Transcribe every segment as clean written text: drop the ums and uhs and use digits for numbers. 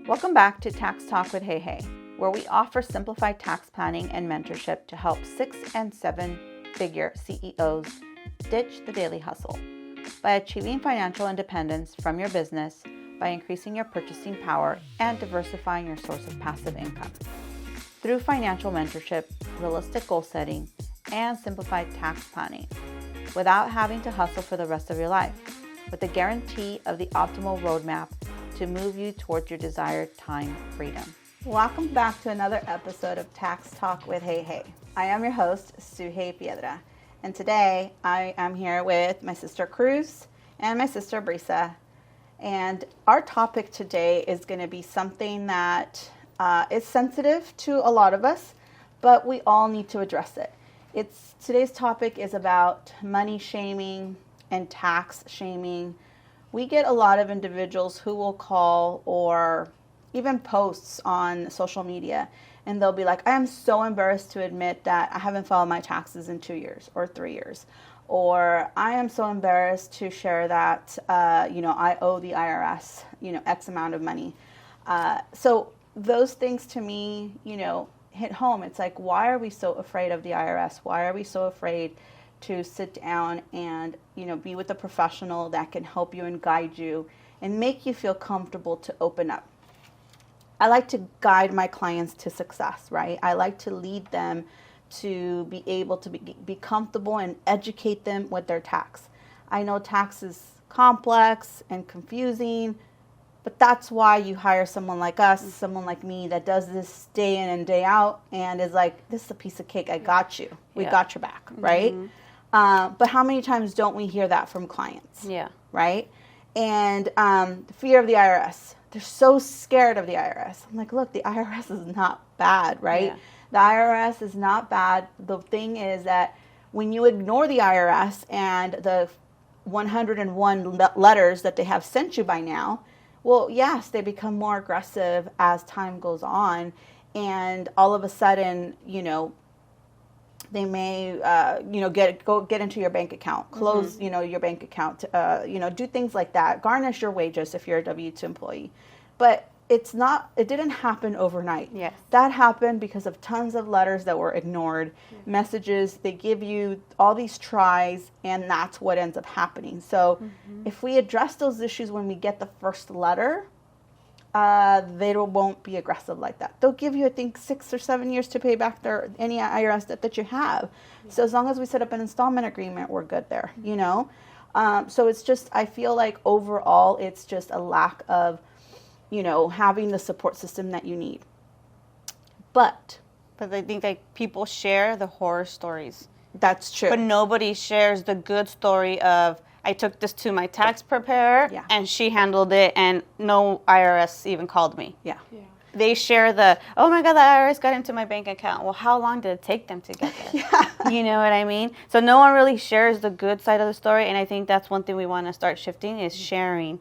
Welcome back to Tax Talk with Hey Hey, where we offer simplified tax planning and mentorship to help 6 and 7-figure CEOs ditch the daily hustle by achieving financial independence from your business by increasing your purchasing power and diversifying your source of passive income. Through financial mentorship, realistic goal setting, and simplified tax planning, without having to hustle for the rest of your life, with the guarantee of the optimal roadmap to move you towards your desired time freedom. Welcome back to another episode of Tax Talk with Hey Hey. I am your host, Suhey Piedra, and today I am here with my sister Cruz and my sister Brisa. And our topic today is going to be something that is sensitive to a lot of us, but we all need to address it. Today's topic is about money shaming and tax shaming. We get a lot of individuals who will call or even posts on social media, and they'll be like, I am so embarrassed to admit that I haven't filed my taxes in 2 years or 3 years. Or I am so embarrassed to share that, I owe the IRS, X amount of money. So those things to me, hit home. It's like, why are we so afraid of the IRS? Why are we so afraid to sit down and, be with a professional that can help you and guide you and make you feel comfortable to open up? I like to guide my clients to success, right? I like to lead them to be able to be comfortable and educate them with their tax. I know tax is complex and confusing, but that's why you hire someone like us, someone like me that does this day in and day out and is like, this is a piece of cake. I got you. We got your back, right? Mm-hmm. But how many times don't we hear that from clients? Yeah. Right? And the fear of the IRS. They're so scared of the IRS. I'm like, look, the IRS is not bad, right? Yeah. The IRS is not bad. The thing is that when you ignore the IRS and the 101 letters that they have sent you by now, well, yes, they become more aggressive as time goes on. And all of a sudden, they may, get into your bank account, close, your bank account, do things like that, garnish your wages if you're a W-2 employee. But it didn't happen overnight. Yes. That happened because of tons of letters that were ignored, messages, they give you all these tries, and that's what ends up happening. So if we address those issues when we get the first letter, they won't be aggressive like that. They'll give you, I think, 6 or 7 years to pay back any IRS debt that you have. Yeah. So as long as we set up an installment agreement, we're good there, So it's just, I feel like overall, it's just a lack of, having the support system that you need. But I think people share the horror stories. That's true. But nobody shares the good story of, I took this to my tax preparer and she handled it and no IRS even called me. Yeah. They share oh my God, the IRS got into my bank account. Well, how long did it take them to get there? You know what I mean? So no one really shares the good side of the story. And I think that's one thing we want to start shifting is sharing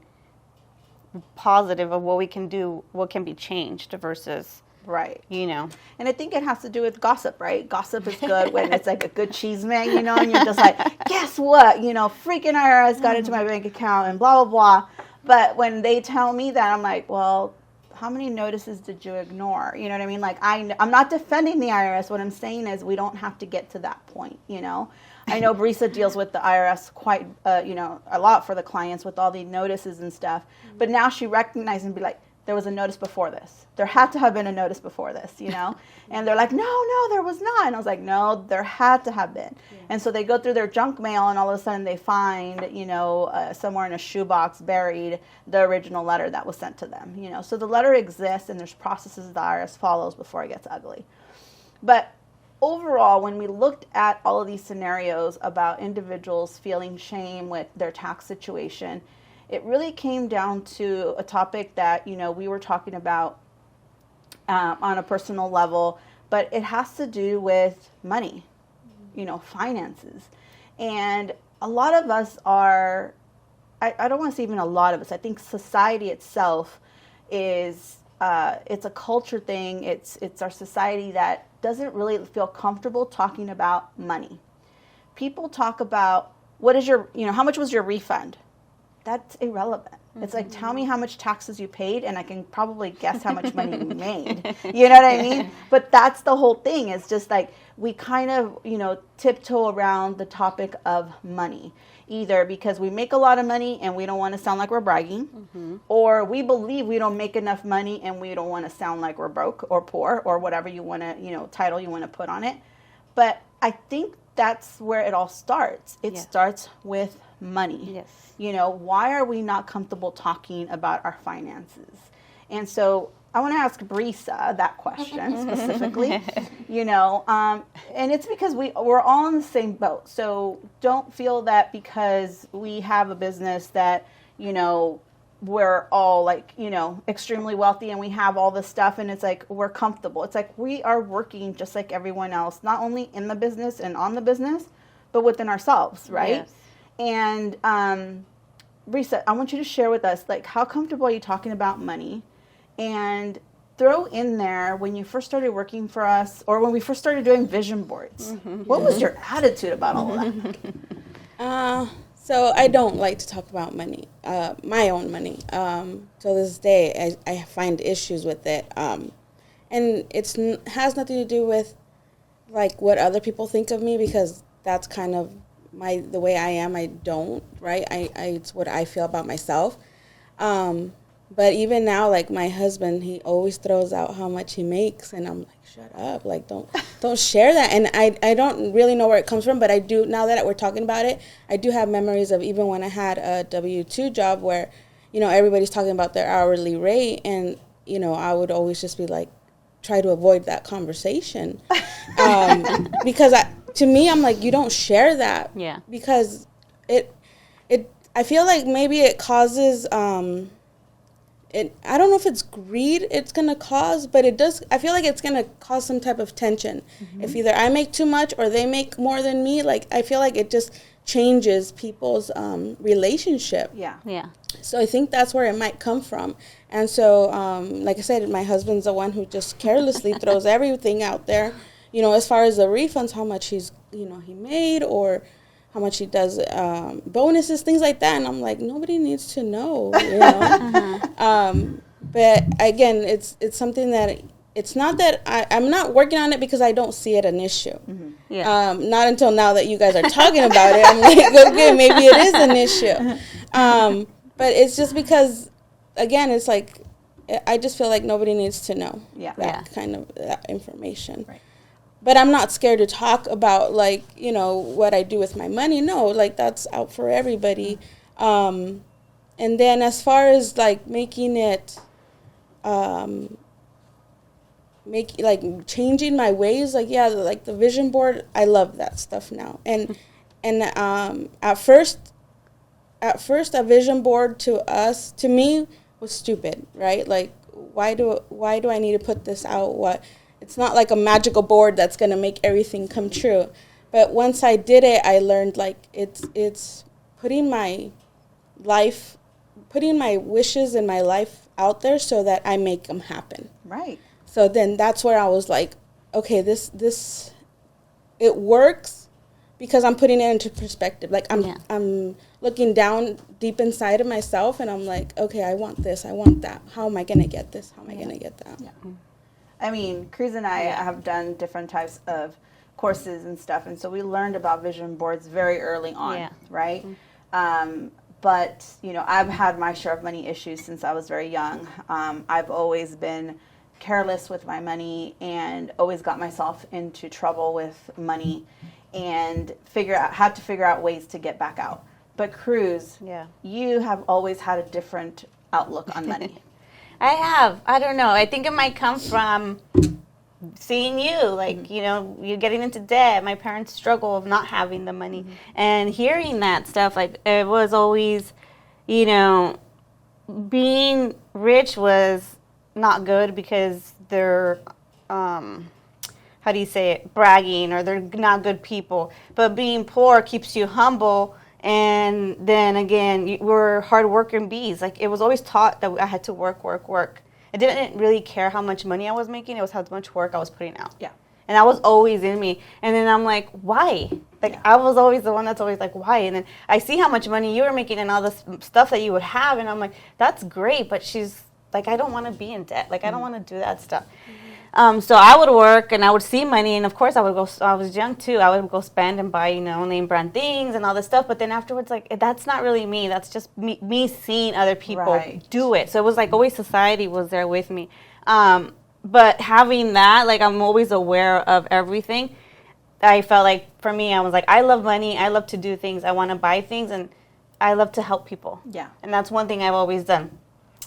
positive of what we can do, what can be changed versus... Right. And I think it has to do with gossip, right? Gossip is good when it's like a good cheese man, and you're just like, guess what? Freaking IRS got into my bank account and blah, blah, blah. But when they tell me that, I'm like, well, how many notices did you ignore? You know what I mean? Like, I'm not defending the IRS. What I'm saying is we don't have to get to that point, I know Brisa deals with the IRS quite, a lot for the clients with all the notices and stuff. But now she recognizes and be like, there was a notice before this. There had to have been a notice before this, And they're like, no, there was not. And I was like, no, there had to have been. Yeah. And so they go through their junk mail, and all of a sudden they find, somewhere in a shoebox buried the original letter that was sent to them, So the letter exists, and there's processes the IRS follows before it gets ugly. But overall, when we looked at all of these scenarios about individuals feeling shame with their tax situation, it really came down to a topic that, we were talking about on a personal level, but it has to do with money, finances. And a lot of us are, I don't want to say even a lot of us, I think society itself is, it's a culture thing. It's our society that doesn't really feel comfortable talking about money. People talk about, what is your, how much was your refund? That's irrelevant. It's like, tell me how much taxes you paid and I can probably guess how much money you made. You know what I mean? But that's the whole thing. It's just like we kind of, tiptoe around the topic of money. Either because we make a lot of money and we don't want to sound like we're bragging, or we believe we don't make enough money and we don't want to sound like we're broke or poor or whatever you want to, title you want to put on it. But I think that's where it all starts. It starts with money. Yes. Why are we not comfortable talking about our finances? And so I want to ask Brisa that question specifically, and it's because we're all in the same boat. So don't feel that because we have a business that, we're all like, extremely wealthy and we have all this stuff and it's like we're comfortable. It's like we are working just like everyone else, not only in the business and on the business, but within ourselves, right? Yes. And Brisa, I want you to share with us, like, how comfortable are you talking about money? And throw in there when you first started working for us or when we first started doing vision boards. What was your attitude about all of that? So I don't like to talk about money, my own money. Till this day, I find issues with it. And it has nothing to do with, like, what other people think of me, because that's kind of the way I am. I don't, right? It's what I feel about myself. But even now, like, my husband, he always throws out how much he makes, and I'm like, shut up, like, don't share that. And I don't really know where it comes from, but I do, now that we're talking about it, I do have memories of even when I had a W-2 job where, everybody's talking about their hourly rate, and, I would always just be like, try to avoid that conversation. Because to me, I'm like, you don't share that. Yeah. Because I feel like maybe it causes, I don't know if it's greed it's going to cause, but it does. I feel like it's going to cause some type of tension. If either I make too much or they make more than me, like, I feel like it just changes people's relationship. Yeah. Yeah. So I think that's where it might come from. And so, like I said, my husband's the one who just carelessly throws everything out there, as far as the refunds, how much he made, or how much he does bonuses, things like that. And I'm like, nobody needs to know, But again, it's something that, it's not that I'm not working on it because I don't see it an issue. Yeah. Not until now that you guys are talking about it. I'm like, okay, maybe it is an issue. But it's just because, again, it's like, I just feel like nobody needs to know that kind of that information. Right. But I'm not scared to talk about, like, what I do with my money. No, like, that's out for everybody. And then as far as, like, making it, changing my ways, like, like the vision board, I love that stuff now. And at first a vision board to me was stupid, right? Like, why do I need to put this out? It's not like a magical board that's going to make everything come true. But once I did it, I learned, like, it's putting my wishes in my life out there so that I make them happen. Right. So then that's where I was like, okay, this it works because I'm putting it into perspective. Like, I'm looking down deep inside of myself, and I'm like, okay, I want this, I want that. How am I going to get this? How am I going to get that? Yeah. I mean, Cruz and I have done different types of courses and stuff, and so we learned about vision boards very early on, right? But, I've had my share of money issues since I was very young. I've always been careless with my money and always got myself into trouble with money and had to figure out ways to get back out. But Cruz, you have always had a different outlook on money. I have. I don't know. I think it might come from seeing you, like, you getting into debt, my parents' struggle of not having the money, and hearing that stuff. Like, it was always, being rich was not good because they're, how do you say it, bragging, or they're not good people. But being poor keeps you humble. And then again, we're hard-working bees. Like, it was always taught that I had to work. I didn't really care how much money I was making. It was how much work I was putting out. Yeah. And that was always in me. And then I'm like, why? Like, I was always the one that's always like, why? And then I see how much money you were making and all this stuff that you would have. And I'm like, that's great. But she's like, I don't want to be in debt. Like, I don't want to do that stuff. So I would work and I would see money. And of course, I was young too. I would go spend and buy, name brand things and all this stuff. But then afterwards, like, that's not really me. That's just me seeing other people do it. So it was like always society was there with me. But having that, like, I'm always aware of everything. I felt like, for me, I was like, I love money. I love to do things. I want to buy things. And I love to help people. Yeah. And that's one thing I've always done.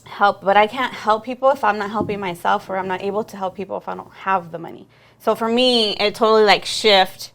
Help. But I can't help people if I'm not helping myself, or I'm not able to help people if I don't have the money. So for me, it totally, like, shift.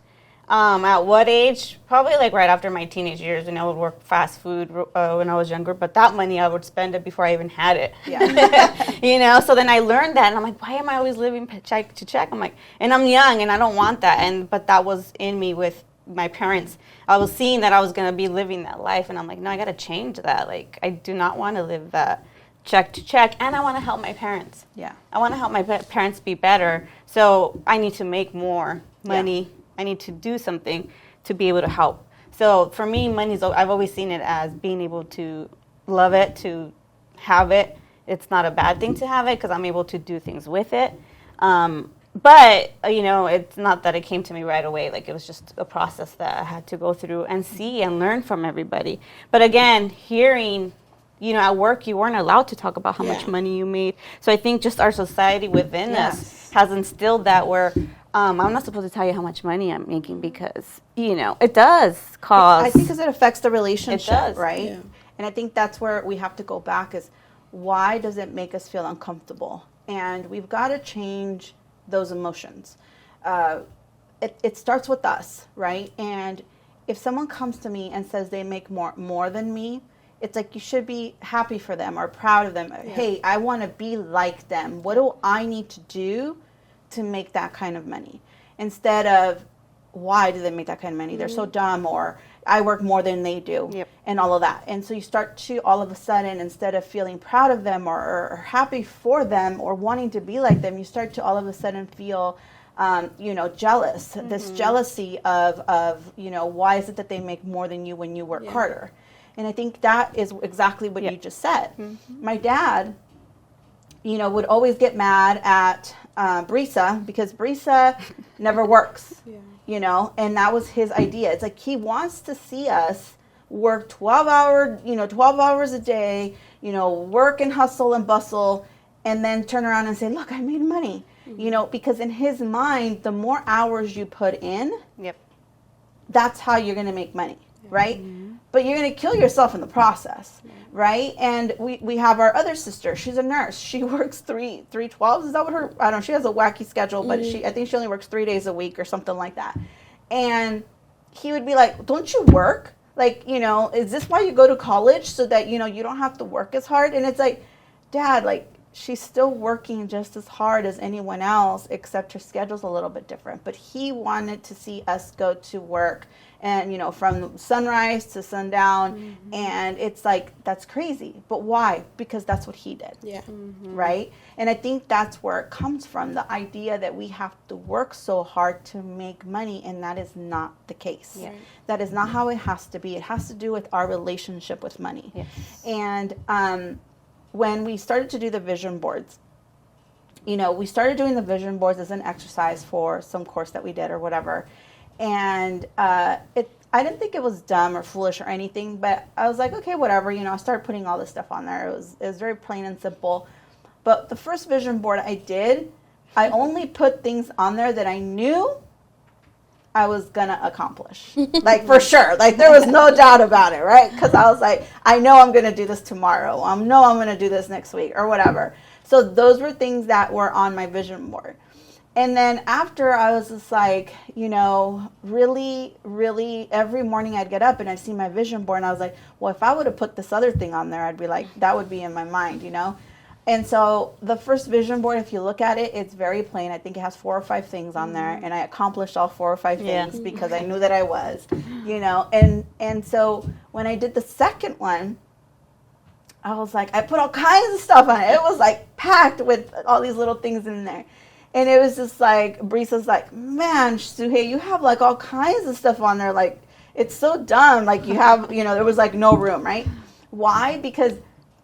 At what age? Probably like right after my teenage years, and I would work fast food when I was younger. But that money, I would spend it before I even had it. Yeah. So then I learned that, and I'm like, why am I always living check to check? I'm like, and I'm young, and I don't want that. But that was in me with my parents. I was seeing that I was gonna be living that life, and I'm like, no, I gotta change that. Like, I do not want to live that check to check, and I want to help my parents. Yeah. I want to help my parents be better. So I need to make more money. Yeah. I need to do something to be able to help. So for me, I've always seen it as being able to love it, to have it. It's not a bad thing to have it because I'm able to do things with it. But, it's not that it came to me right away. Like, it was just a process that I had to go through and see and learn from everybody. But again, hearing, at work, you weren't allowed to talk about how much money you made. So I think just our society within us has instilled that where I'm not supposed to tell you how much money I'm making because, it does cause. I think because it affects the relationship, right? Yeah. And I think that's where we have to go back is why does it make us feel uncomfortable? And we've got to change those emotions. It starts with us, right? And if someone comes to me and says they make more than me, it's like you should be happy for them or proud of them. Yeah. Hey, I want to be like them. What do I need to do to make that kind of money? Instead of, why do they make that kind of money? They're so dumb, or I work more than they do, and all of that. And so you start to, all of a sudden, instead of feeling proud of them or happy for them or wanting to be like them, you start to all of a sudden feel, jealous. Mm-hmm. This jealousy of, why is it that they make more than you when you work harder? And I think that is exactly what you just said. Mm-hmm. My dad, would always get mad at Brisa because Brisa never works, and that was his idea. It's like he wants to see us work 12 hours a day, work and hustle and bustle, and then turn around and say, look, I made money, because in his mind, the more hours you put in, that's how you're going to make money, right? Mm-hmm. But you're going to kill yourself in the process, right? And we have our other sister. She's a nurse. She works 3/12. Is that what her? I don't know. She has a wacky schedule, but I think she only works 3 days a week or something like that. And he would be like, "Don't you work? Like, is this why you go to college so that you don't have to work as hard?" And it's like, Dad, like, she's still working just as hard as anyone else, except her schedule's a little bit different. But he wanted to see us go to work and, from sunrise to sundown. And it's like, that's crazy. But why? Because that's what he did. Yeah. Mm-hmm. Right? And I think that's where it comes from, the idea that we have to work so hard to make money, and that is not the case. Yeah. That is not how it has to be. It has to do with our relationship with money. Yes. And when we started to do the vision boards, we started doing the vision boards as an exercise for some course that we did or whatever. And I didn't think it was dumb or foolish or anything, but I was like, okay, whatever. I started putting all this stuff on there. It was very plain and simple. But the first vision board I did, I only put things on there that I knew I was going to accomplish. Like, for sure. Like, there was no doubt about it, right? Because I was like, I know I'm going to do this tomorrow. I know I'm going to do this next week or whatever. So those were things that were on my vision board. And then after, I was just like, really, really, every morning I'd get up and I'd see my vision board, and I was like, well, if I would have put this other thing on there, I'd be like, that would be in my mind, And so the first vision board, if you look at it, it's very plain. I think it has 4 or 5 things on there, and I accomplished all 4 or 5 things because I knew that I was, And so when I did the second one, I was like, I put all kinds of stuff on it. It was like packed with all these little things in there. And it was just like, Brisa's like, man, Suhei, you have like all kinds of stuff on there. Like, it's so dumb. Like, you have, you know, there was like no room, right? Why? Because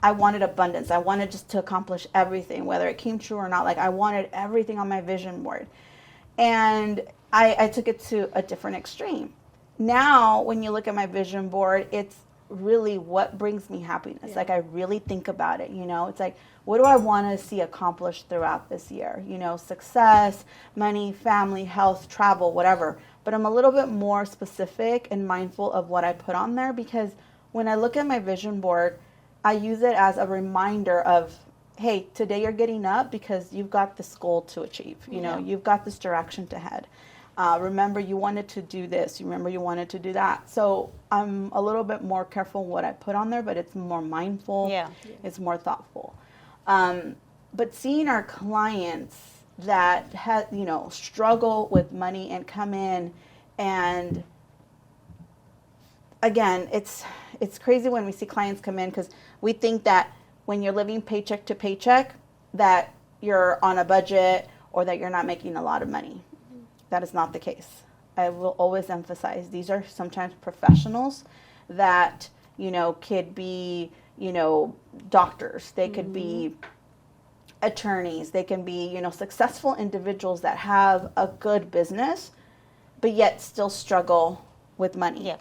I wanted abundance. I wanted just to accomplish everything, whether it came true or not. Like, I wanted everything on my vision board. And I took it to a different extreme. Now, when you look at my vision board, it's really what brings me happiness. Like, I really think about it, you know. It's like, what do I want to see accomplished throughout this year? You know, success, money, family, health, travel, whatever. But I'm a little bit more specific and mindful of what I put on there, because when I look at my vision board, I use it as a reminder of, hey, today you're getting up because you've got this goal to achieve. You know, you've got this direction to head. Remember, you wanted to do this. Remember, you wanted to do that. So I'm a little bit more careful what I put on there, but it's more mindful. Yeah. It's more thoughtful. But seeing our clients that struggle with money and come in, and again, it's crazy when we see clients come in, because we think that when you're living paycheck to paycheck, that you're on a budget or that you're not making a lot of money. That is not the case. I will always emphasize, these are sometimes professionals that, you know, could be, you know, doctors. They could be attorneys. They can be, you know, successful individuals that have a good business, but yet still struggle with money. Yeah.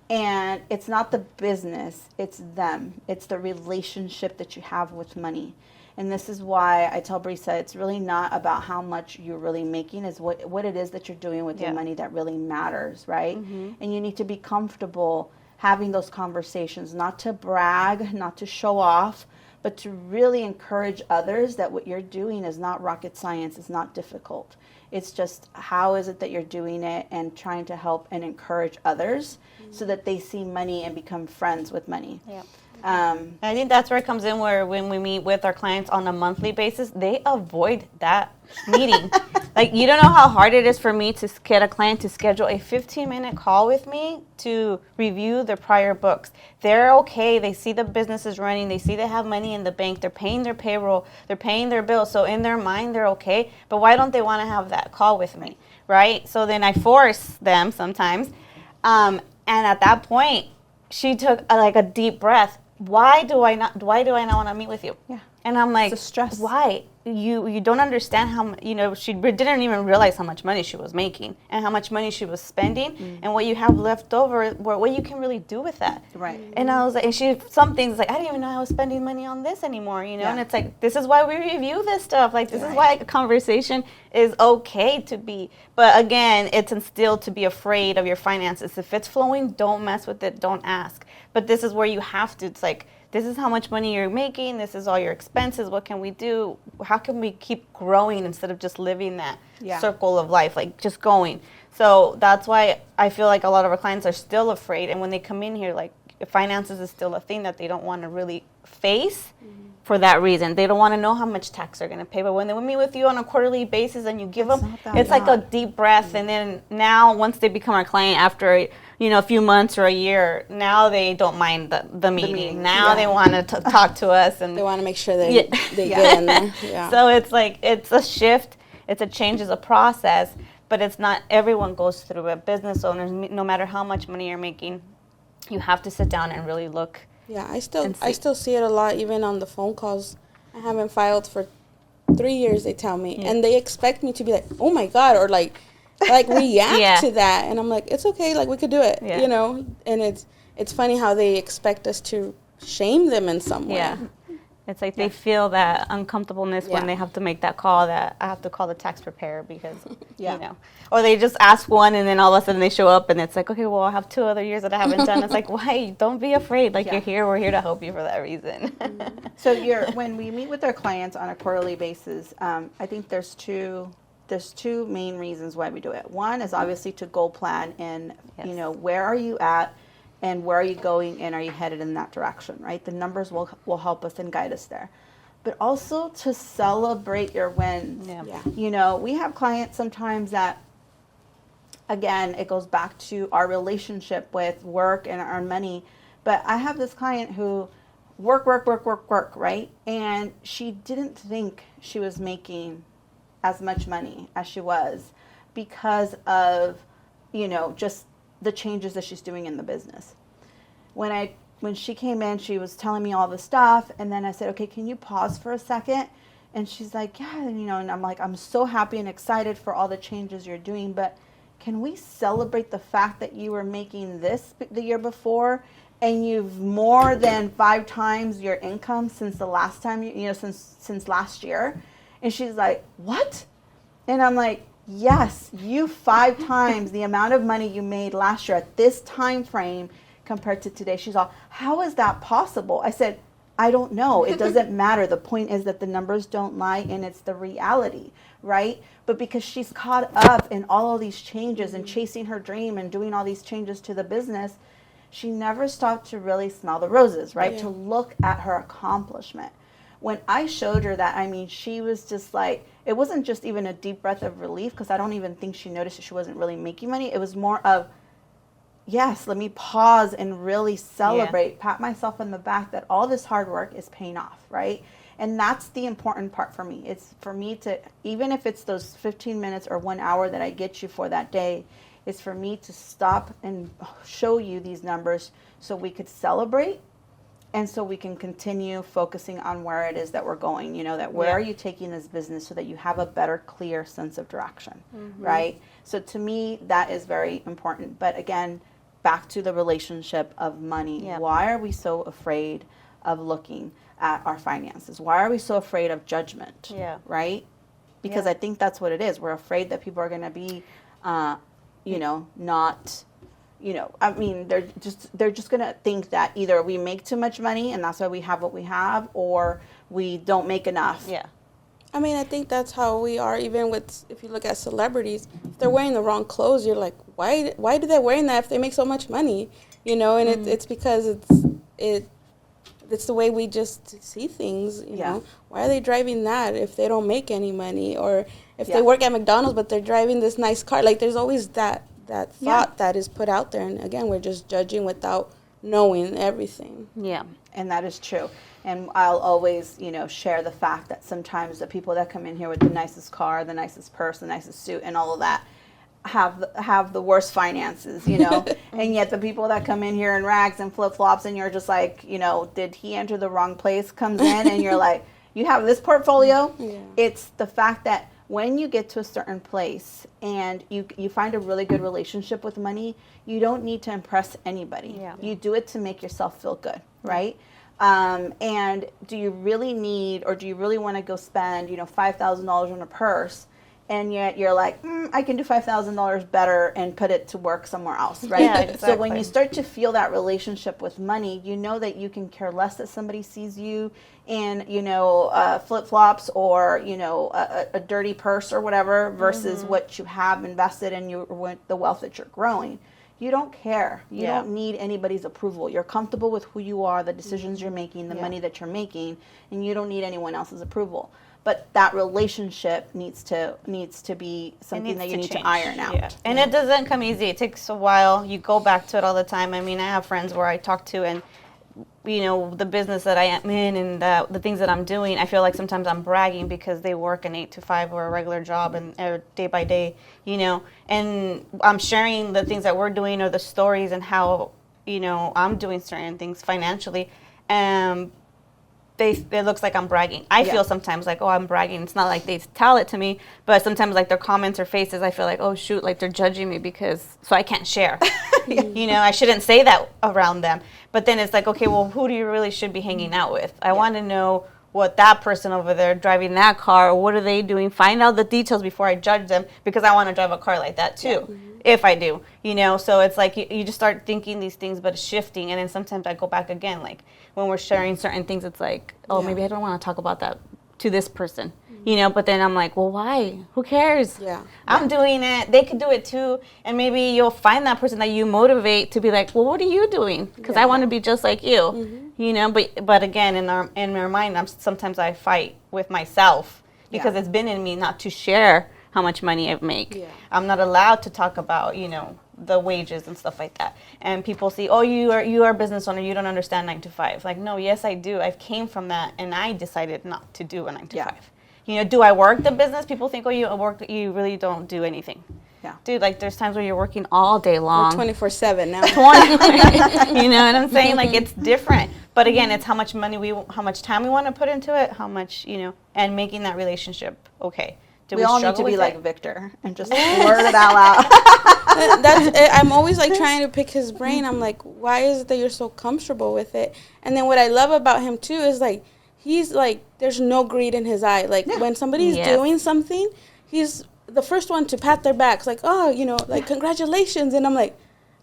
And it's not the business, it's them. It's the relationship that you have with money. And this is why I tell Brisa, it's really not about how much you're really making, is what it is that you're doing with your money that really matters, right? And you need to be comfortable having those conversations, not to brag, not to show off, but to really encourage others that what you're doing is not rocket science, it's not difficult. It's just, how is it that you're doing it, and trying to help and encourage others so that they see money and become friends with money. Yeah. I think that's where it comes in, where when we meet with our clients on a monthly basis, they avoid that meeting. Like, you don't know how hard it is for me to get a client to schedule a 15-minute call with me to review their prior books. They're okay. They see the business is running. They see they have money in the bank. They're paying their payroll. They're paying their bills. So in their mind, they're okay. But why don't they want to have that call with me, right? So then I force them sometimes. And at that point, she took a deep breath. Why do I not want to meet with you? Yeah. And I'm like, it's the stress. Why? You don't understand how, you know, she didn't even realize how much money she was making and how much money she was spending and what you have left over, what you can really do with that. Right. And I was like, and some things like, I didn't even know I was spending money on this anymore, you know? Yeah. And it's like, this is why we review this stuff. Like, this is why a conversation is okay to be. But again, it's instilled to be afraid of your finances. If it's flowing, don't mess with it. Don't ask. But this is where you have to, it's like, this is how much money you're making. This is all your expenses. What can we do? How can we keep growing instead of just living that circle of life, like just going? So that's why I feel like a lot of our clients are still afraid. And when they come in here, like, finances is still a thing that they don't want to really face for that reason. They don't want to know how much tax they're going to pay. But when they meet with you on a quarterly basis and you give them, it's like a deep breath. And then now, once they become our client after, you know, a few months or a year, now they don't mind the meeting. Now they want to talk to us. And they want to make sure they get in there. Yeah. So it's like, it's a shift. It's a change, it's a process. But it's not, everyone goes through it. Business owners, no matter how much money you're making, you have to sit down and really look. Yeah, I still see it a lot, even on the phone calls. I haven't filed for 3 years, they tell me. And they expect me to be like, oh my God, or like react to that. And I'm like, it's okay, like, we could do it, you know? And it's funny how they expect us to shame them in some way. Yeah. It's like they feel that uncomfortableness when they have to make that call, that I have to call the tax preparer because, you know. Or they just ask one and then all of a sudden they show up and it's like, okay, well, I have 2 other years that I haven't done. It's like, why? Don't be afraid. Like, you're here. We're here to help you for that reason. So when we meet with our clients on a quarterly basis, I think there's two main reasons why we do it. One is obviously to goal plan and, you know, where are you at? And where are you going, and are you headed in that direction, right? The numbers will help us and guide us there. But also to celebrate your wins. Yeah. You know, we have clients sometimes that, again, it goes back to our relationship with work and our money. But I have this client who work, right? And she didn't think she was making as much money as she was because of, just the changes that she's doing in the business. When she came in, she was telling me all the stuff, and then I said, okay, can you pause for a second? And she's like, yeah, and I'm like, I'm so happy and excited for all the changes you're doing, but can we celebrate the fact that you were making this the year before, and you've more than 5 times your income since the last time, since last year? And she's like, what? And I'm like, yes, you 5 times the amount of money you made last year at this time frame compared to today. She's all, how is that possible? I said, I don't know. It doesn't matter. The point is that the numbers don't lie, and it's the reality, right? But because she's caught up in all of these changes and chasing her dream and doing all these changes to the business, she never stopped to really smell the roses, right? Yeah. To look at her accomplishment. When I showed her that, she was just like, it wasn't just even a deep breath of relief, because I don't even think she noticed that she wasn't really making money. It was more of, yes, let me pause and really celebrate, pat myself on the back that all this hard work is paying off, right? And that's the important part for me. It's for me to, even if it's those 15 minutes or 1 hour that I get you for that day, it's for me to stop and show you these numbers so we could celebrate, and so we can continue focusing on where it is that we're going, that where are you taking this business so that you have a better, clear sense of direction, right? So to me, that is very important. But again, back to the relationship of money. Yep. Why are we so afraid of looking at our finances? Why are we so afraid of judgment? Yeah. Right? Because I think that's what it is. We're afraid that people are going to be, not, they're just going to think that either we make too much money and that's why we have what we have, or we don't make enough. Yeah. I think that's how we are, even with, if you look at celebrities, if they're wearing the wrong clothes, you're like, why do they wearing that if they make so much money? And it's because it's the way we just see things, you know. Why are they driving that if they don't make any money? Or if they work at McDonald's but they're driving this nice car? Like, there's always that thought that is put out there. And again, we're just judging without knowing everything. Yeah, and that is true. And I'll always, share the fact that sometimes the people that come in here with the nicest car, the nicest purse, the nicest suit, and all of that have the worst finances, and yet the people that come in here in rags and flip-flops, and you're just like, did he enter the wrong place, comes in, and you're like, you have this portfolio. Yeah. It's the fact that when you get to a certain place and you find a really good relationship with money, you don't need to impress anybody. Yeah. You do it to make yourself feel good, right? And do you really need, or do you really want to go spend, $5,000 on a purse, and yet you're like, I can do $5,000 better and put it to work somewhere else, right? Yeah, exactly. So when you start to feel that relationship with money, you know that you can care less that somebody sees you in, flip-flops or, a dirty purse or whatever, versus what you have invested in the wealth that you're growing. You don't care. You don't need anybody's approval. You're comfortable with who you are, the decisions you're making, the money that you're making, and you don't need anyone else's approval. But that relationship needs to be something that you need to iron out. Yeah. And it doesn't come easy. It takes a while. You go back to it all the time. I have friends where I talk to, and the business that I am in and the things that I'm doing, I feel like sometimes I'm bragging because they work an 8 to 5 or a regular job and day by day, and I'm sharing the things that we're doing or the stories and how, I'm doing certain things financially. It looks like I'm bragging. I feel sometimes like, oh, I'm bragging. It's not like they tell it to me, but sometimes like their comments or faces, I feel like, oh shoot, like they're judging me so I can't share. I shouldn't say that around them. But then it's like, okay, well, who do you really should be hanging out with? I want to know what that person over there driving that car, or what are they doing? Find out the details before I judge them, because I want to drive a car like that too, if I do, So it's like you just start thinking these things, but it's shifting. And then sometimes I go back again, like when we're sharing certain things, it's like, oh, maybe I don't want to talk about that to this person, but then I'm like, well, why? Who cares? Yeah. I'm doing it. They could do it too. And maybe you'll find that person that you motivate to be like, well, what are you doing? Because I want to be just like you, but again, in our mind, sometimes I fight with myself because it's been in me not to share how much money I make. Yeah. I'm not allowed to talk about, the wages and stuff like that. And people say, oh, you are a business owner, you don't understand 9 to 5. Like, no, yes, I do. I came from that, and I decided not to do a 9 to 5. You know, do I work the business? People think, oh, you really don't do anything. Yeah. Dude, like there's times where you're working all day long. We're 24/7 now. 20, you know what I'm saying? Like it's different. But again, it's how much time we want to put into it, how much, you know, and making that relationship okay. We all need to be like Victor and just blurt it all out. I'm always like trying to pick his brain. I'm like, why is it that you're so comfortable with it? And then what I love about him too is like, he's like, there's no greed in his eye. Like when somebody's doing something, he's the first one to pat their backs. Like, oh, you know, like congratulations. And I'm like,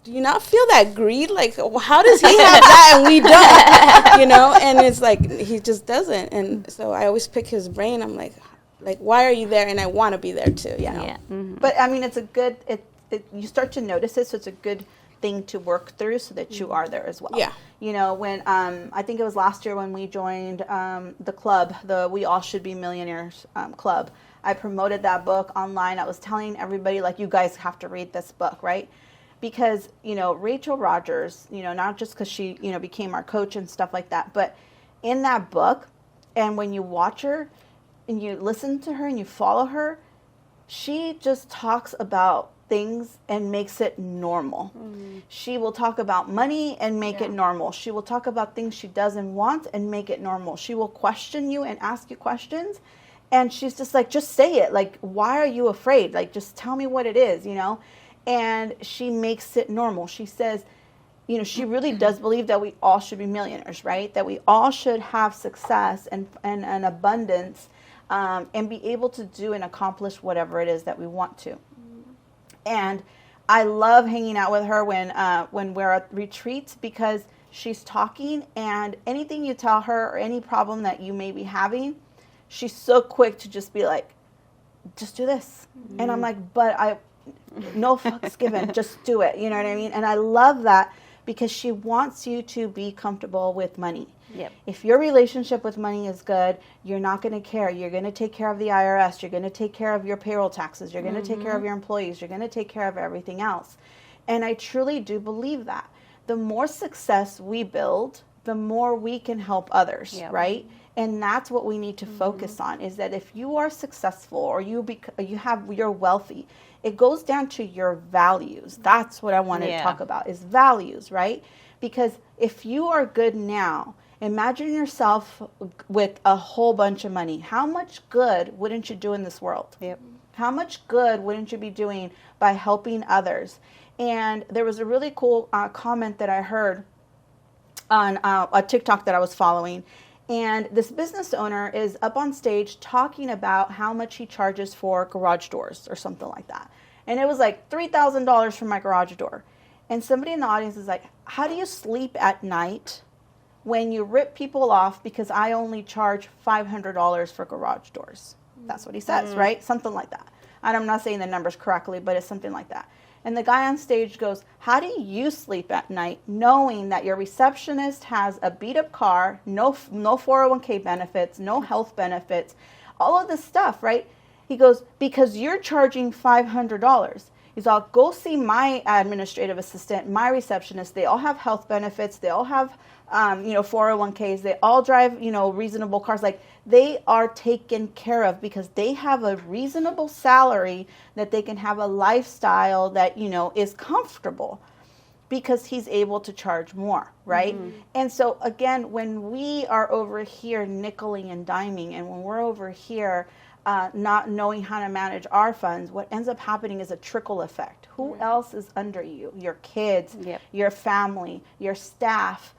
do you not feel that greed? Like, how does he have that and we don't? You know? And it's like, he just doesn't. And so I always pick his brain. I'm like, why are you there? And I want to be there too, you know? Yeah. Mm-hmm. But I mean, it's a good, you start to notice it, so it's a good thing to work through so that you are there as well. Yeah. You know, when, I think it was last year when we joined the club, the We All Should Be Millionaires club, I promoted that book online. I was telling everybody, like, you guys have to read this book, right? Because, you know, Rachel Rogers, you know, not just because she, you know, became our coach and stuff like that, but in that book, and when you watch her, and you listen to her and you follow her, she just talks about things and makes it normal. Mm-hmm. She will talk about money and make it normal. She will talk about things she doesn't want and make it normal. She will question you and ask you questions. And she's just like, just say it. Like, why are you afraid? Like, just tell me what it is, you know? And she makes it normal. She says, you know, she really does believe that we all should be millionaires, right? That we all should have success and an abundance. And be able to do and accomplish whatever it is that we want to. And I love hanging out with her when we're at retreats because she's talking and anything you tell her or any problem that you may be having, she's so quick to just be like, just do this. Mm-hmm. And I'm like, but no fucks given, just do it. You know what I mean? And I love that because she wants you to be comfortable with money. Yep. If your relationship with money is good, you're not going to care. You're going to take care of the IRS. You're going to take care of your payroll taxes. You're going to take care of your employees. You're going to take care of everything else. And I truly do believe that. The more success we build, the more we can help others, right? And that's what we need to focus on, is that if you are successful or you're wealthy, it goes down to your values. That's what I wanted to talk about, is values, right? Because if you are good now, imagine yourself with a whole bunch of money. How much good wouldn't you do in this world? Yep. How much good wouldn't you be doing by helping others? And there was a really cool comment that I heard on a TikTok that I was following. And this business owner is up on stage talking about how much he charges for garage doors or something like that. And it was like $3,000 for my garage door. And somebody in the audience is like, how do you sleep at night when you rip people off because I only charge $500 for garage doors? That's what he says, right? Something like that. And I'm not saying the numbers correctly, but it's something like that. And the guy on stage goes, how do you sleep at night knowing that your receptionist has a beat up car, no 401k benefits, no health benefits, all of this stuff, right? He goes, because you're charging $500. He's all, go see my administrative assistant, my receptionist. They all have health benefits. They all have, 401ks. They all drive, reasonable cars. Like, they are taken care of because they have a reasonable salary that they can have a lifestyle that, is comfortable because he's able to charge more, right? Mm-hmm. And so, again, when we are over here nickeling and diming, and when we're over here not knowing how to manage our funds, what ends up happening is a trickle effect. Who else is under you? Your kids, your family, your staff,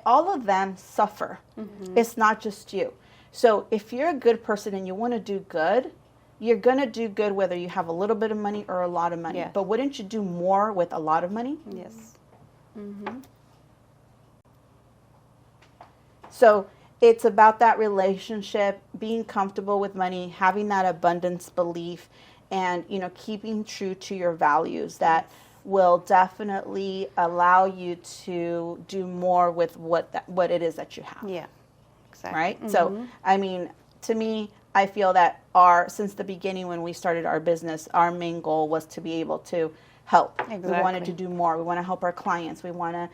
all of them suffer. Mm-hmm. It's not just you. So if you're a good person and you want to do good, you're going to do good whether you have a little bit of money or a lot of money. Yes. But wouldn't you do more with a lot of money? Yes. Mm-hmm. So it's about that relationship, being comfortable with money, having that abundance belief, and, keeping true to your values that will definitely allow you to do more with what it is that you have. Yeah, exactly. Right? Mm-hmm. So, to me, I feel that since the beginning when we started our business, our main goal was to be able to help. Exactly. We wanted to do more. We want to help our clients. We want to,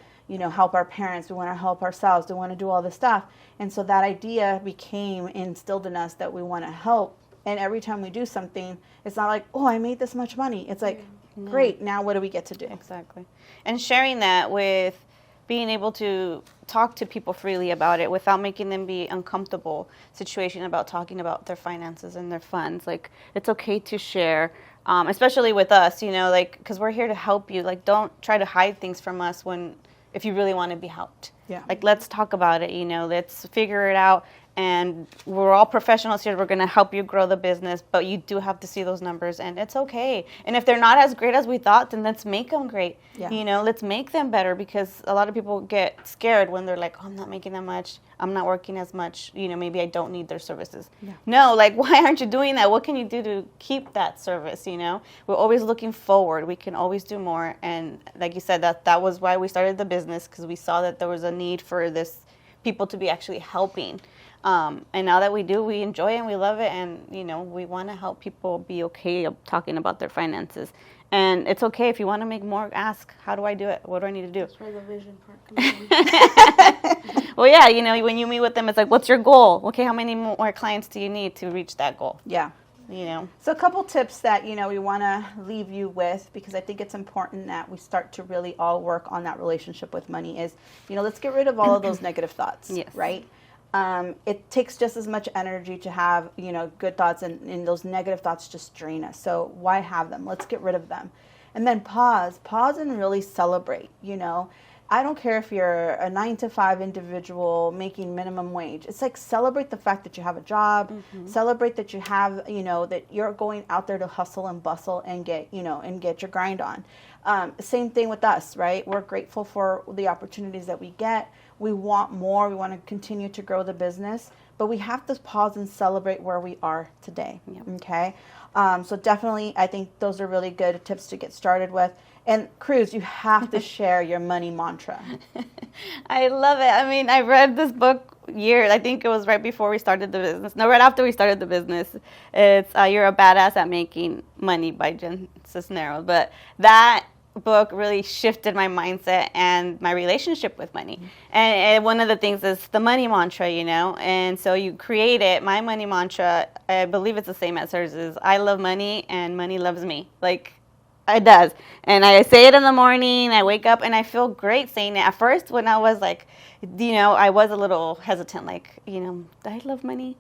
help our parents. We want to help ourselves. We want to do all this stuff. And so that idea became instilled in us that we want to help And every time we do something, it's not like, oh, I made this much money. It's like, great, now what do we get to do? Exactly. And sharing that with being able to talk to people freely about it without making them be uncomfortable situation about talking about their finances and their funds. Like, it's okay to share, especially with us, you know, like, because we're here to help you. Like, don't try to hide things from us if you really want to be helped. Yeah. Like, let's talk about it, you know, let's figure it out. And we're all professionals here. We're going to help you grow the business, but you do have to see those numbers, and it's okay. And if they're not as great as we thought, then let's make them great. Yeah. You know, let's make them better, because a lot of people get scared when they're like, oh, I'm not making that much. I'm not working as much. You know, maybe I don't need their services. Yeah. No, like, why aren't you doing that? What can you do to keep that service, you know? We're always looking forward. We can always do more. And like you said, that was why we started the business, because we saw that there was a need for this people to be actually helping. And now that we do, we enjoy it and we love it. And, you know, we want to help people be okay of talking about their finances. And it's okay if you want to make more, ask, how do I do it? What do I need to do? That's where the vision part comes in. Well, yeah, you know, when you meet with them, it's like, what's your goal? Okay, how many more clients do you need to reach that goal? Yeah. You know. So a couple tips that, you know, we want to leave you with, because I think it's important that we start to really all work on that relationship with money is, you know, let's get rid of all of those negative thoughts, yes. right? It takes just as much energy to have, you know, good thoughts, and those negative thoughts just drain us. So why have them? Let's get rid of them. And then pause and really celebrate, you know. I don't care if you're a 9-to-5 individual making minimum wage. It's like, celebrate the fact that you have a job, celebrate that you have, you know, that you're going out there to hustle and bustle and get your grind on. Same thing with us, right? We're grateful for the opportunities that we get. We want more. We want to continue to grow the business, but we have to pause and celebrate where we are today. Yep. Okay. So definitely, I think those are really good tips to get started with. And Cruz, you have to share your money mantra. I love it. I mean, I read this book I think it was right before we started the business. No, right after we started the business. It's You're a Badass at Making Money by Jen Cisneros. But that book really shifted my mindset and my relationship with money. And one of the things is the money mantra, you know. And so you create it. My money mantra, I believe it's the same as hers, is I love money and money loves me. Like, it does. And I say it in the morning, I wake up, and I feel great saying it. At first, when I was like, you know, I was a little hesitant, like, you know, do I love money?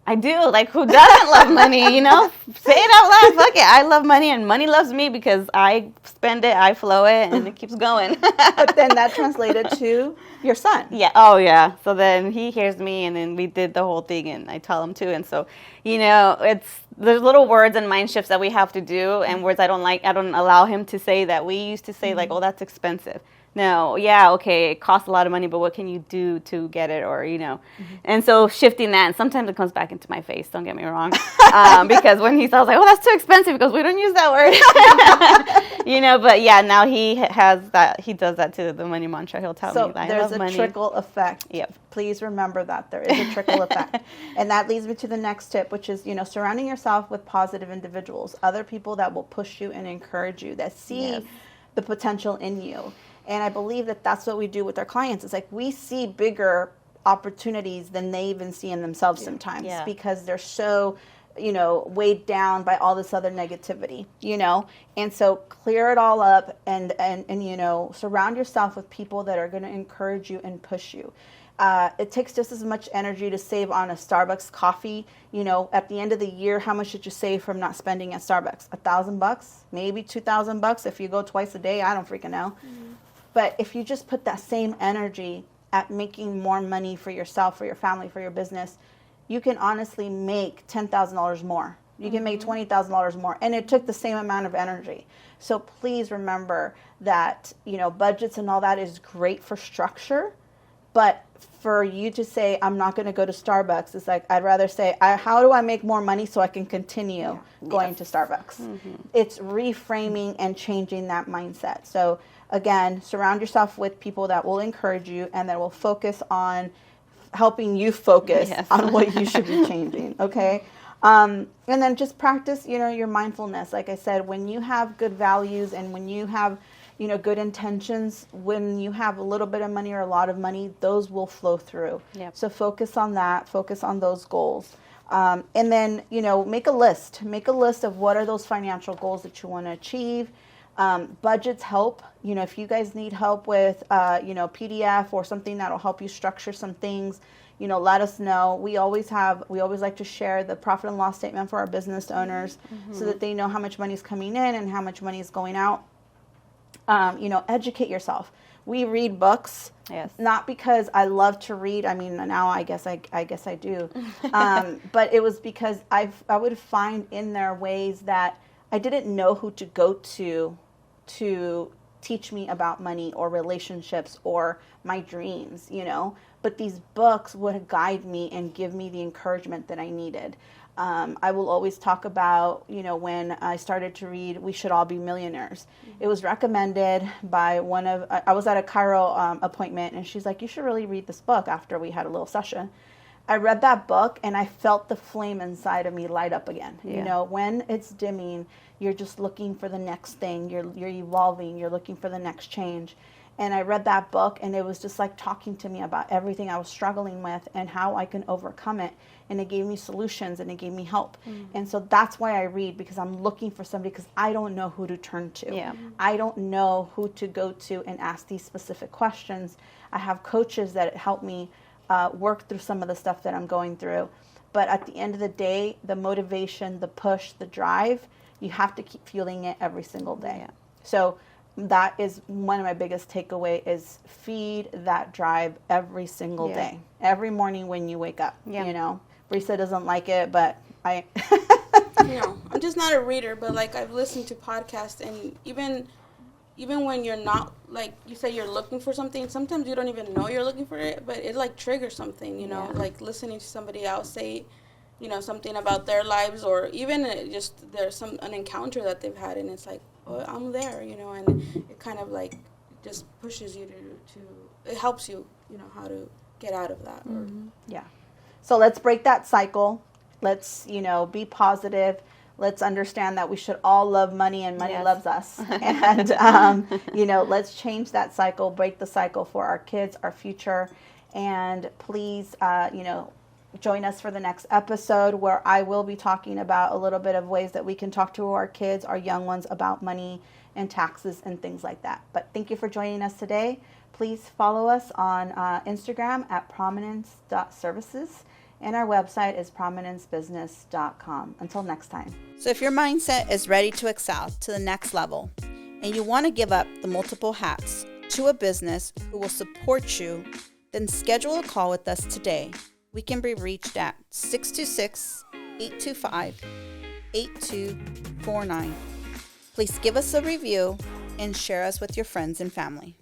I do. Like, who doesn't love money, you know? Say it out loud. Fuck it. I love money, and money loves me, because I spend it, I flow it, and it keeps going. But then that translated to your son. Yeah. Oh, yeah. So then he hears me, and then we did the whole thing, and I tell him too. And so, you know, there's little words and mind shifts that we have to do, and words I don't allow him to say that we used to say, like, oh, that's expensive. No, yeah, okay, it costs a lot of money, but what can you do to get it, or, you know? And so shifting that, and sometimes it comes back into my face, don't get me wrong, because when he says, like, oh, that's too expensive, because we don't use that word, you know, but yeah, now he does that to the money mantra. He'll tell me, I love money. So there's a trickle effect. Yep. Please remember that there is a trickle effect. And that leads me to the next tip, which is, you know, surrounding yourself with positive individuals, other people that will push you and encourage you, that see the potential in you. And I believe that that's what we do with our clients. It's like, we see bigger opportunities than they even see in themselves sometimes, because they're so, you know, weighed down by all this other negativity, you know. And so clear it all up and you know, surround yourself with people that are going to encourage you and push you. It takes just as much energy to save on a Starbucks coffee. You know, at the end of the year, how much did you save from not spending at Starbucks? $1,000, maybe $2,000 if you go twice a day. I don't freaking know. But if you just put that same energy at making more money for yourself, for your family, for your business, you can honestly make $10,000 more. You can make $20,000 more. And it took the same amount of energy. So please remember that, you know, budgets and all that is great for structure. But for you to say, I'm not going to go to Starbucks, it's like, I'd rather say, how do I make more money so I can continue going to Starbucks? It's reframing and changing that mindset. So again, surround yourself with people that will encourage you and that will focus on helping you focus on what you should be changing, okay? And then just practice, you know, your mindfulness. Like I said, when you have good values and when you have, you know, good intentions, when you have a little bit of money or a lot of money, those will flow through. So focus on that, focus on those goals. And then, make a list. Make a list of what are those financial goals that you want to achieve. Budgets help. If you guys need help with, PDF or something that'll help you structure some things, let us know. We always like to share the profit and loss statement for our business owners so that they know how much money is coming in and how much money is going out. Educate yourself. We read books, yes, not because I love to read. I mean, now I guess I do. But it was because I would find in there ways that I didn't know who to go to teach me about money or relationships or my dreams, But these books would guide me and give me the encouragement that I needed. I will always talk about, when I started to read We Should All Be Millionaires. It was recommended by I was at a chiro appointment, and she's like, you should really read this book after we had a little session. I read that book, and I felt the flame inside of me light up again. Yeah. When it's dimming, you're just looking for the next thing. You're evolving. You're looking for the next change. And I read that book, and it was just like talking to me about everything I was struggling with and how I can overcome it. And it gave me solutions, and it gave me help. And so that's why I read, because I'm looking for somebody, because I don't know who to turn to. Yeah. I don't know who to go to and ask these specific questions. I have coaches that help me work through some of the stuff that I'm going through. But at the end of the day, the motivation, the push, the drive, you have to keep fueling it every single day. Yeah. So that is one of my biggest takeaway is feed that drive every single day. Every morning when you wake up. Yeah. Brisa doesn't like it, but I I'm just not a reader, but like I've listened to podcasts, and even when you're not, like you say, you're looking for something, sometimes you don't even know you're looking for it, but it like triggers something, like listening to somebody else say, something about their lives, or even just there's an encounter that they've had, and it's like, oh, I'm there, and it kind of like just pushes you to it helps you, how to get out of that. Yeah. So let's break that cycle. Let's, be positive. Let's understand that we should all love money, and money loves us. And, let's change that cycle, break the cycle for our kids, our future. And please, join us for the next episode, where I will be talking about a little bit of ways that we can talk to our kids, our young ones, about money and taxes and things like that. But thank you for joining us today. Please follow us on Instagram at prominence.services. And our website is prominencebusiness.com. Until next time. So if your mindset is ready to excel to the next level, and you want to give up the multiple hats to a business who will support you, then schedule a call with us today. We can be reached at 626-825-8249. Please give us a review and share us with your friends and family.